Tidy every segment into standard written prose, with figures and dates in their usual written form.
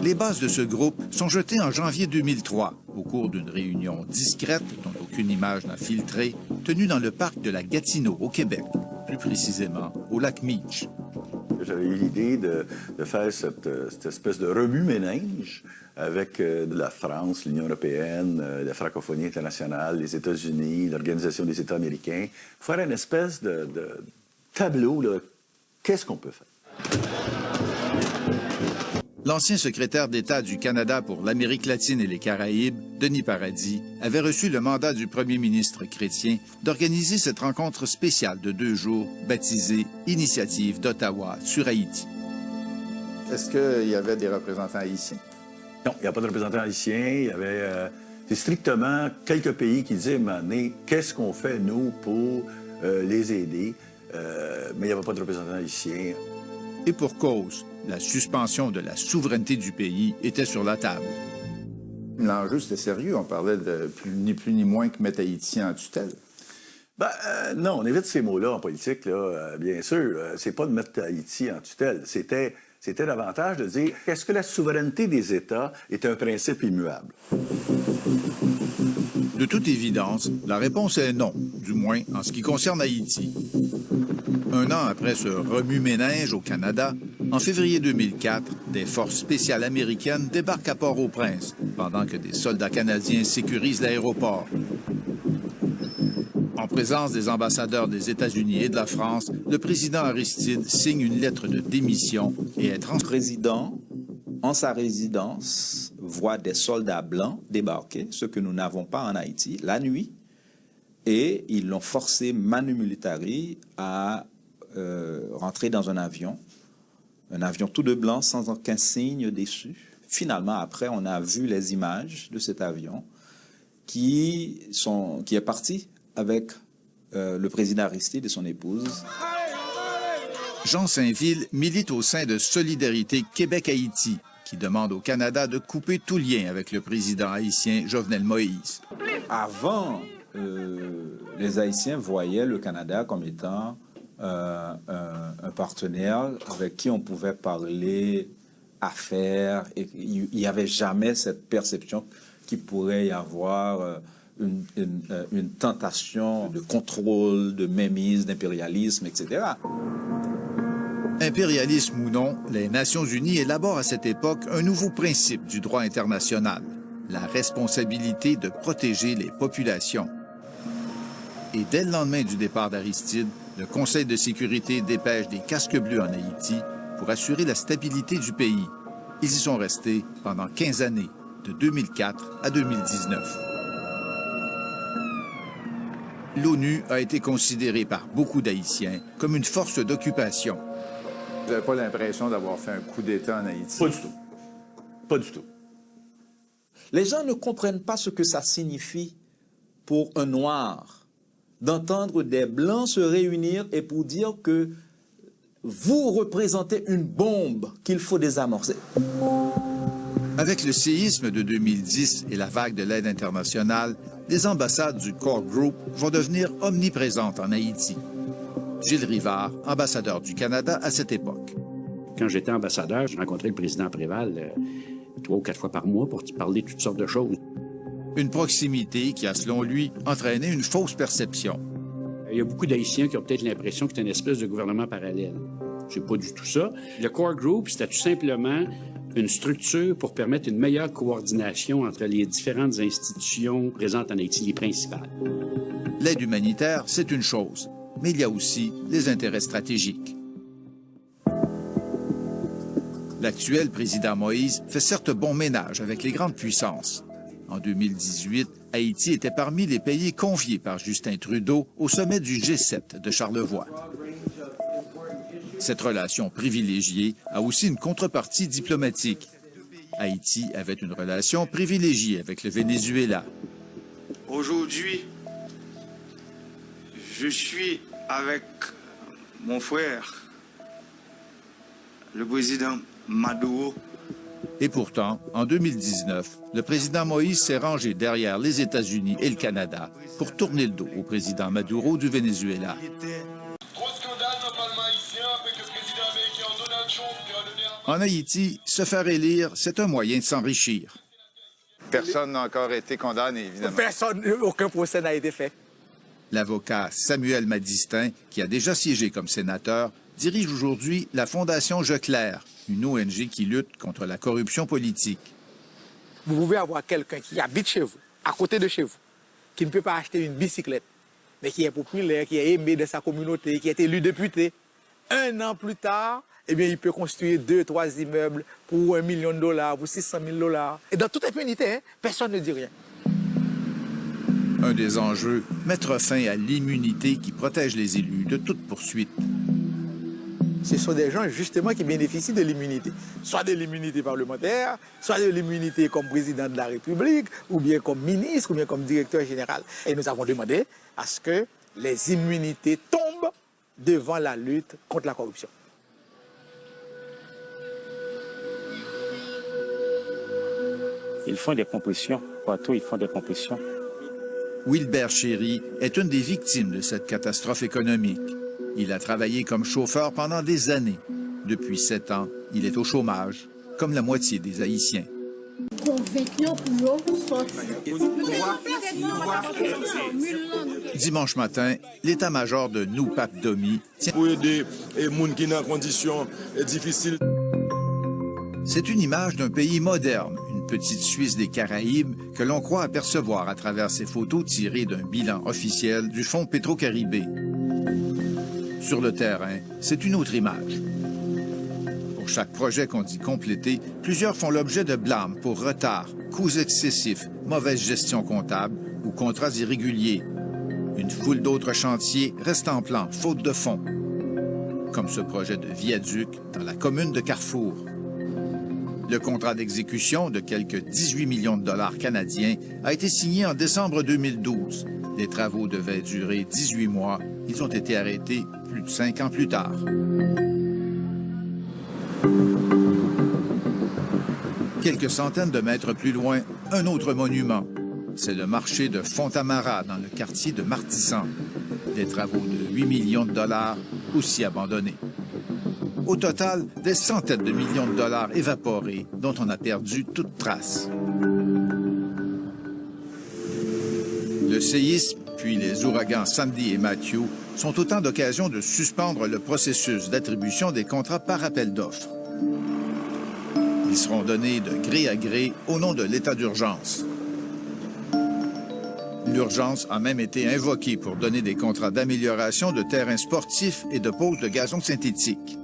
Les bases de ce groupe sont jetées en janvier 2003, au cours d'une réunion discrète, dont aucune image n'a filtré, tenue dans le parc de la Gatineau, au Québec, plus précisément au lac Meech. J'avais eu l'idée de faire cette espèce de remue-ménage avec la France, l'Union européenne, la francophonie internationale, les États-Unis, l'Organisation des États américains, faire une espèce de tableau, qu'est-ce qu'on peut faire? L'ancien secrétaire d'État du Canada pour l'Amérique latine et les Caraïbes, Denis Paradis, avait reçu le mandat du premier ministre chrétien d'organiser cette rencontre spéciale de 2 jours baptisée « Initiative d'Ottawa sur Haïti ». Est-ce qu'il y avait des représentants haïtiens? Non, il n'y a pas de représentants haïtiens. Il y avait strictement quelques pays qui disaient, mais qu'est-ce qu'on fait, nous, pour les aider? Mais il n'y avait pas de représentants haïtiens. Et pour cause, la suspension de la souveraineté du pays était sur la table. L'enjeu, c'était sérieux. On parlait de ni plus ni moins que mettre Haïti en tutelle. Non, on évite ces mots-là en politique, là, bien sûr. C'est pas de mettre Haïti en tutelle. C'était davantage de dire, est-ce que la souveraineté des États est un principe immuable? De toute évidence, la réponse est non, du moins en ce qui concerne Haïti. 1 an après ce remue-ménage au Canada, en février 2004, des forces spéciales américaines débarquent à Port-au-Prince, pendant que des soldats canadiens sécurisent l'aéroport. En présence des ambassadeurs des États-Unis et de la France, le président Aristide signe une lettre de démission et est Le président, en sa résidence, voit des soldats blancs débarquer, ce que nous n'avons pas en Haïti, la nuit, et ils l'ont forcé manu militari à rentrer dans un avion tout de blanc sans aucun signe dessus. Finalement, après, on a vu les images de cet avion qui est parti avec le président Aristide et son épouse. Jean Saint-Ville milite au sein de Solidarité Québec-Haïti, qui demande au Canada de couper tout lien avec le président haïtien Jovenel Moïse. Avant, les Haïtiens voyaient le Canada comme étant un partenaire avec qui on pouvait parler affaires, et il n'y avait jamais cette perception qu'il pourrait y avoir une tentation de contrôle, de mainmise, d'impérialisme, etc. Impérialisme ou non, les Nations unies élaborent à cette époque un nouveau principe du droit international, la responsabilité de protéger les populations. Et dès le lendemain du départ d'Aristide, le Conseil de sécurité dépêche des casques bleus en Haïti pour assurer la stabilité du pays. Ils y sont restés pendant 15 années, de 2004 à 2019. L'ONU a été considérée par beaucoup d'Haïtiens comme une force d'occupation. Vous n'avez pas l'impression d'avoir fait un coup d'État en Haïti? Pas du tout. Pas du tout. Les gens ne comprennent pas ce que ça signifie pour un Noir d'entendre des Blancs se réunir et pour dire que vous représentez une bombe qu'il faut désamorcer. Avec le séisme de 2010 et la vague de l'aide internationale, les ambassades du Core Group vont devenir omniprésentes en Haïti. Gilles Rivard, ambassadeur du Canada à cette époque. Quand j'étais ambassadeur, je rencontrais le président Préval 3 ou 4 fois par mois pour parler de toutes sortes de choses. Une proximité qui a, selon lui, entraîné une fausse perception. Il y a beaucoup d'Haïtiens qui ont peut-être l'impression que c'est une espèce de gouvernement parallèle. C'est pas du tout ça. Le Core Group, c'était tout simplement une structure pour permettre une meilleure coordination entre les différentes institutions présentes en Haïti, les principales. L'aide humanitaire, c'est une chose, mais il y a aussi les intérêts stratégiques. L'actuel président Moïse fait certes bon ménage avec les grandes puissances. En 2018, Haïti était parmi les pays conviés par Justin Trudeau au sommet du G7 de Charlevoix. Cette relation privilégiée a aussi une contrepartie diplomatique. Haïti avait une relation privilégiée avec le Venezuela. Aujourd'hui, je suis avec mon frère, le président Maduro. Et pourtant, en 2019, le président Moïse s'est rangé derrière les États-Unis et le Canada pour tourner le dos au président Maduro du Venezuela. En Haïti, se faire élire, c'est un moyen de s'enrichir. Personne n'a encore été condamné, évidemment. Personne, aucun procès n'a été fait. L'avocat Samuel Madistin, qui a déjà siégé comme sénateur, dirige aujourd'hui la Fondation Je Claire, une ONG qui lutte contre la corruption politique. Vous pouvez avoir quelqu'un qui habite chez vous, à côté de chez vous, qui ne peut pas acheter une bicyclette, mais qui est populaire, qui est aimé de sa communauté, qui est élu député. 1 an plus tard, eh bien, il peut construire 2, 3 immeubles pour $1 million, pour $600 000. Et dans toute impunité, hein, personne ne dit rien. Un des enjeux, mettre fin à l'immunité qui protège les élus de toute poursuite. Ce sont des gens justement qui bénéficient de l'immunité. Soit de l'immunité parlementaire, soit de l'immunité comme président de la République, ou bien comme ministre, ou bien comme directeur général. Et nous avons demandé à ce que les immunités tombent devant la lutte contre la corruption. Ils font des compressions. Partout, ils font des compressions. Wilbert Chéry est une des victimes de cette catastrophe économique. Il a travaillé comme chauffeur pendant des années. Depuis 7 ans, il est au chômage, comme la moitié des Haïtiens. Dimanche matin, l'état-major de Noupak Domi tient... Pour aider les gens qui sont dans des conditions difficiles. C'est une image d'un pays moderne, une petite Suisse des Caraïbes que l'on croit apercevoir à travers ces photos tirées d'un bilan officiel du Fonds Petro-Caribé. Sur le terrain, c'est une autre image. Pour chaque projet qu'on dit compléter, plusieurs font l'objet de blâmes pour retard, coûts excessifs, mauvaise gestion comptable ou contrats irréguliers. Une foule d'autres chantiers restent en plan, faute de fonds. Comme ce projet de viaduc dans la commune de Carrefour. Le contrat d'exécution de quelques 18 millions de dollars canadiens a été signé en décembre 2012. Les travaux devaient durer 18 mois. Ils ont été arrêtés plus de 5 ans plus tard. Quelques centaines de mètres plus loin, un autre monument. C'est le marché de Fontamara, dans le quartier de Martissan. Des travaux de 8 millions de dollars, aussi abandonnés. Au total, des centaines de millions de dollars évaporés, dont on a perdu toute trace. Le séisme, puis les ouragans Sandy et Matthew, sont autant d'occasions de suspendre le processus d'attribution des contrats par appel d'offres. Ils seront donnés de gré à gré au nom de l'état d'urgence. L'urgence a même été invoquée pour donner des contrats d'amélioration de terrains sportifs et de pose de gazon synthétique.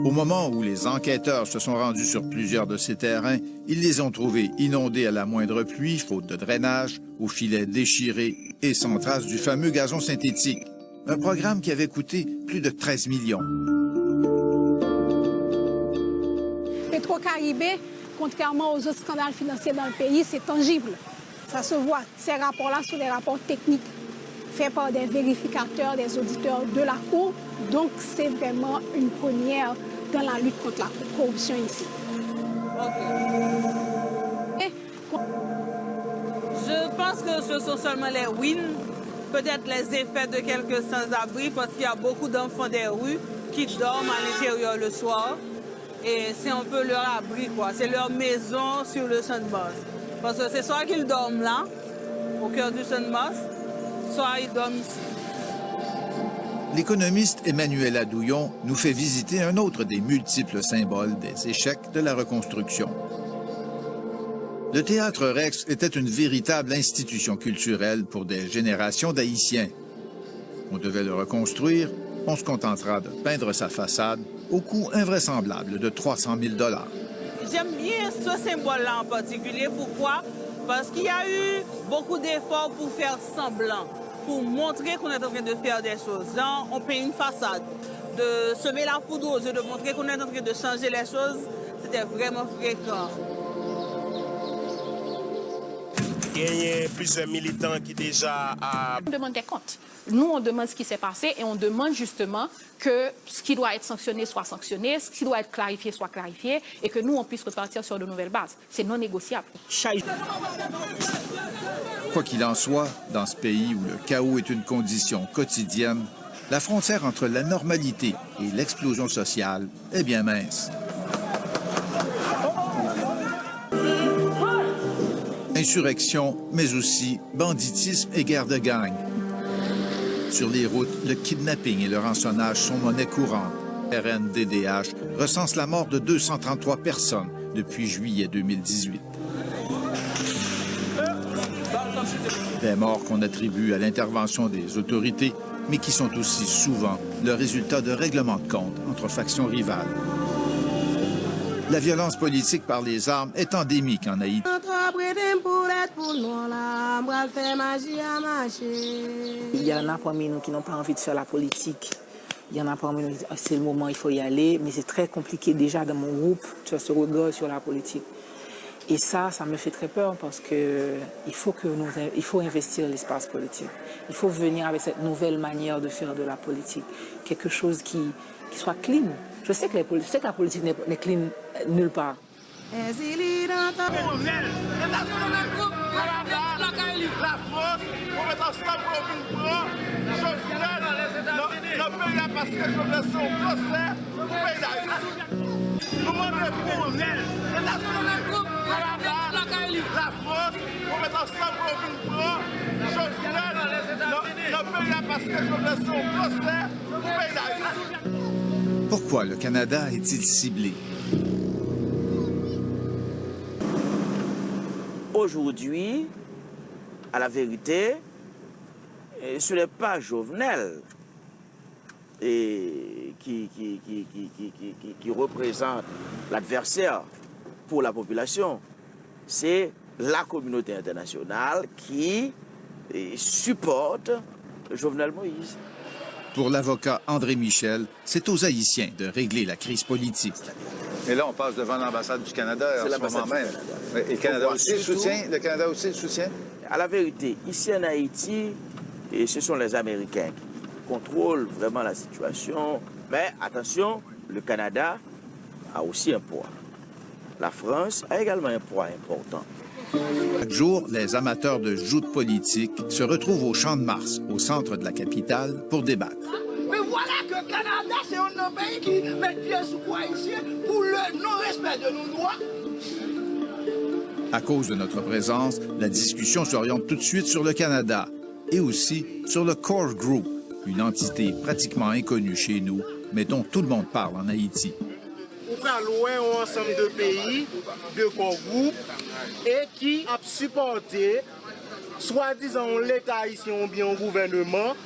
Au moment où les enquêteurs se sont rendus sur plusieurs de ces terrains, ils les ont trouvés inondés à la moindre pluie, faute de drainage, aux filets déchirés et sans trace du fameux gazon synthétique. Un programme qui avait coûté plus de 13 millions. Petro-Caribé, contrairement aux autres scandales financiers dans le pays, c'est tangible. Ça se voit. Ces rapports-là sont des rapports techniques faits par des vérificateurs, des auditeurs de la Cour. Donc, c'est vraiment une première dans la lutte contre la corruption ici. Je pense que ce sont seulement les wins, peut-être les effets de quelques sans-abri, parce qu'il y a beaucoup d'enfants des rues qui dorment à l'intérieur le soir. Et c'est un peu leur abri, quoi. C'est leur maison sur le champ de Mars. Parce que c'est soit qu'ils dorment là, au cœur du champ de Mars, soit ils dorment ici. L'économiste Emmanuel Adouillon nous fait visiter un autre des multiples symboles des échecs de la reconstruction. Le Théâtre Rex était une véritable institution culturelle pour des générations d'Haïtiens. On devait le reconstruire, on se contentera de peindre sa façade au coût invraisemblable de 300 000 $. J'aime bien ce symbole-là en particulier. Pourquoi? Parce qu'il y a eu beaucoup d'efforts pour faire semblant, pour montrer qu'on est en train de faire des choses. Genre, on peint une façade, de semer la poudre aux yeux, de montrer qu'on est en train de changer les choses, c'était vraiment fréquent. Il y a plusieurs militants qui déjà... On demande des comptes. Nous, on demande ce qui s'est passé et on demande justement que ce qui doit être sanctionné soit sanctionné, ce qui doit être clarifié soit clarifié et que nous, on puisse repartir sur de nouvelles bases. C'est non négociable. Quoi qu'il en soit, dans ce pays où le chaos est une condition quotidienne, la frontière entre la normalité et l'explosion sociale est bien mince. Insurrection, mais aussi banditisme et guerre de gang. Sur les routes, le kidnapping et le rançonnage sont monnaie courante. RNDDH recense la mort de 233 personnes depuis juillet 2018. Des morts qu'on attribue à l'intervention des autorités, mais qui sont aussi souvent le résultat de règlements de compte entre factions rivales. La violence politique par les armes est endémique en Haïti. Il y en a parmi nous qui n'ont pas envie de faire la politique. Il y en a parmi nous, c'est le moment, il faut y aller. Mais c'est très compliqué déjà dans mon groupe de faire ce regard sur la politique. Et ça me fait très peur parce qu'il faut investir l'espace politique. Il faut venir avec cette nouvelle manière de faire de la politique. Quelque chose qui soit clean. Je sais que la politique n'est clean nulle part. La France, on met ensemble pour une prend, le pays parce que je me suis au procès, le pays d'Haïti. Nous demandons pour la France, on met ensemble pour une prend, le pays parce que je me suis au procès, le pays d'Haïti. Pourquoi le Canada est-il ciblé? Aujourd'hui, à la vérité, ce n'est pas Jovenel qui représente l'adversaire pour la population. C'est la communauté internationale qui supporte Jovenel Moïse. Pour l'avocat André Michel, c'est aux Haïtiens de régler la crise politique. Mais là, on passe devant l'ambassade du Canada en ce moment même. Et le Canada aussi le soutient? À la vérité, ici en Haïti, ce sont les Américains qui contrôlent vraiment la situation. Mais attention, le Canada a aussi un poids. La France a également un poids important. Chaque jour, les amateurs de joutes politiques se retrouvent au Champ de Mars, au centre de la capitale, pour débattre. Mais voilà que le Canada, c'est un pays qui met pied sous quoi ici pour le non-respect de nos droits. À cause de notre présence, la discussion s'oriente tout de suite sur le Canada et aussi sur le Core Group, une entité pratiquement inconnue chez nous, mais dont tout le monde parle en Haïti. On prend loin un ensemble de pays, de Core Group, et qui a supporté, soi-disant, l'État haïtien ou bien le gouvernement.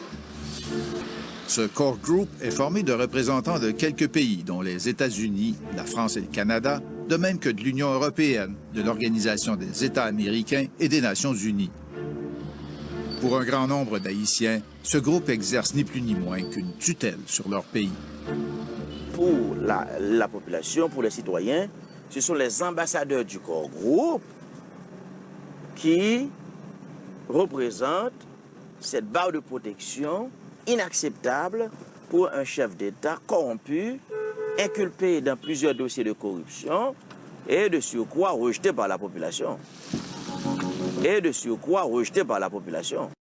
Ce Core Group est formé de représentants de quelques pays, dont les États-Unis, la France et le Canada, de même que de l'Union européenne, de l'Organisation des États américains et des Nations unies. Pour un grand nombre d'Haïtiens, ce groupe exerce ni plus ni moins qu'une tutelle sur leur pays. Pour la population, pour les citoyens, ce sont les ambassadeurs du Core Group qui représentent cette barre de protection inacceptable pour un chef d'État corrompu, inculpé dans plusieurs dossiers de corruption et de surcroît rejeté par la population.